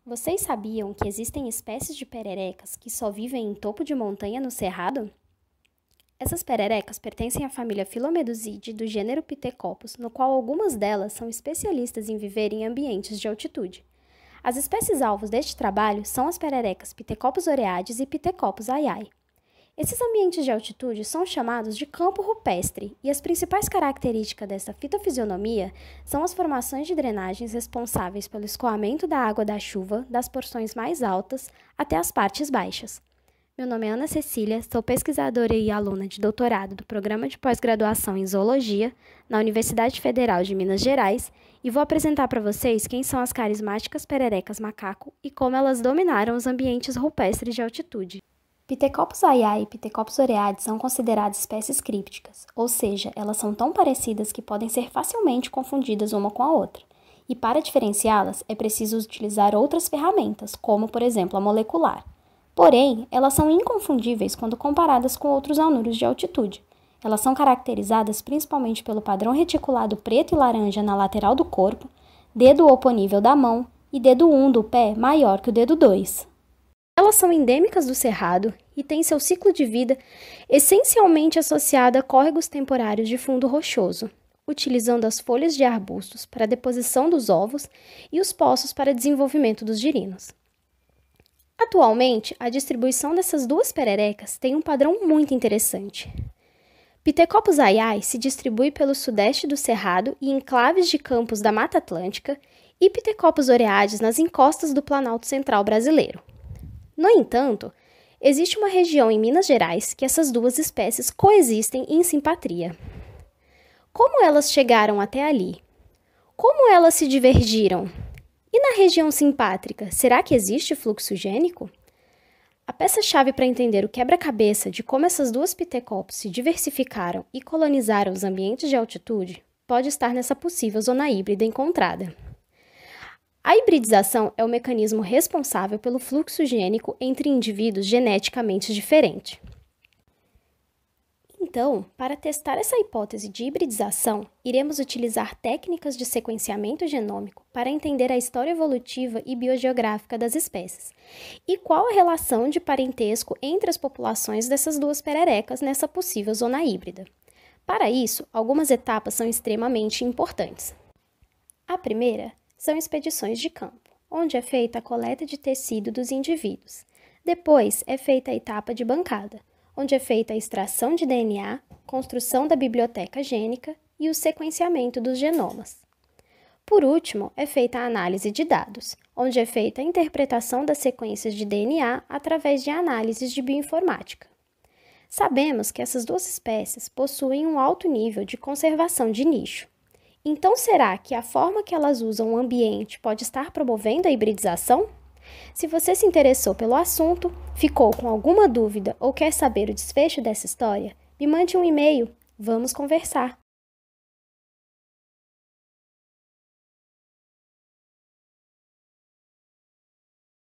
Vocês sabiam que existem espécies de pererecas que só vivem em topo de montanha no cerrado? Essas pererecas pertencem à família Philomedusidae do gênero Pithecopus, no qual algumas delas são especialistas em viver em ambientes de altitude. As espécies alvos deste trabalho são as pererecas Pithecopus oreades e Pithecopus aiai. Esses ambientes de altitude são chamados de campo rupestre, e as principais características desta fitofisionomia são as formações de drenagens responsáveis pelo escoamento da água da chuva das porções mais altas até as partes baixas. Meu nome é Ana Cecília, sou pesquisadora e aluna de doutorado do Programa de Pós-Graduação em Zoologia na Universidade Federal de Minas Gerais e vou apresentar para vocês quem são as carismáticas pererecas macaco e como elas dominaram os ambientes rupestres de altitude. Pithecopus aiai e Pithecopus oreades são consideradas espécies crípticas, ou seja, elas são tão parecidas que podem ser facilmente confundidas uma com a outra. E para diferenciá-las, é preciso utilizar outras ferramentas, como, por exemplo, a molecular. Porém, elas são inconfundíveis quando comparadas com outros anuros de altitude. Elas são caracterizadas principalmente pelo padrão reticulado preto e laranja na lateral do corpo, dedo oponível da mão e dedo 1 do pé maior que o dedo 2. Elas são endêmicas do Cerrado e têm seu ciclo de vida essencialmente associado a córregos temporários de fundo rochoso, utilizando as folhas de arbustos para a deposição dos ovos e os poços para desenvolvimento dos girinos. Atualmente, a distribuição dessas duas pererecas tem um padrão muito interessante. Pithecopus aiai se distribui pelo sudeste do Cerrado e enclaves de campos da Mata Atlântica e Pithecopus oreades nas encostas do Planalto Central brasileiro. No entanto, existe uma região em Minas Gerais que essas duas espécies coexistem em simpatia. Como elas chegaram até ali? Como elas se divergiram? E na região simpátrica, será que existe fluxo gênico? A peça-chave para entender o quebra-cabeça de como essas duas Pithecopus se diversificaram e colonizaram os ambientes de altitude pode estar nessa possível zona híbrida encontrada. A hibridização é o mecanismo responsável pelo fluxo gênico entre indivíduos geneticamente diferentes. Então, para testar essa hipótese de hibridização, iremos utilizar técnicas de sequenciamento genômico para entender a história evolutiva e biogeográfica das espécies e qual a relação de parentesco entre as populações dessas duas pererecas nessa possível zona híbrida. Para isso, algumas etapas são extremamente importantes. A primeira são expedições de campo, onde é feita a coleta de tecido dos indivíduos. Depois é feita a etapa de bancada, onde é feita a extração de DNA, construção da biblioteca gênica e o sequenciamento dos genomas. Por último, é feita a análise de dados, onde é feita a interpretação das sequências de DNA através de análises de bioinformática. Sabemos que essas duas espécies possuem um alto nível de conservação de nicho. Então, será que a forma que elas usam o ambiente pode estar promovendo a hibridização? Se você se interessou pelo assunto, ficou com alguma dúvida ou quer saber o desfecho dessa história, me mande um e-mail. Vamos conversar!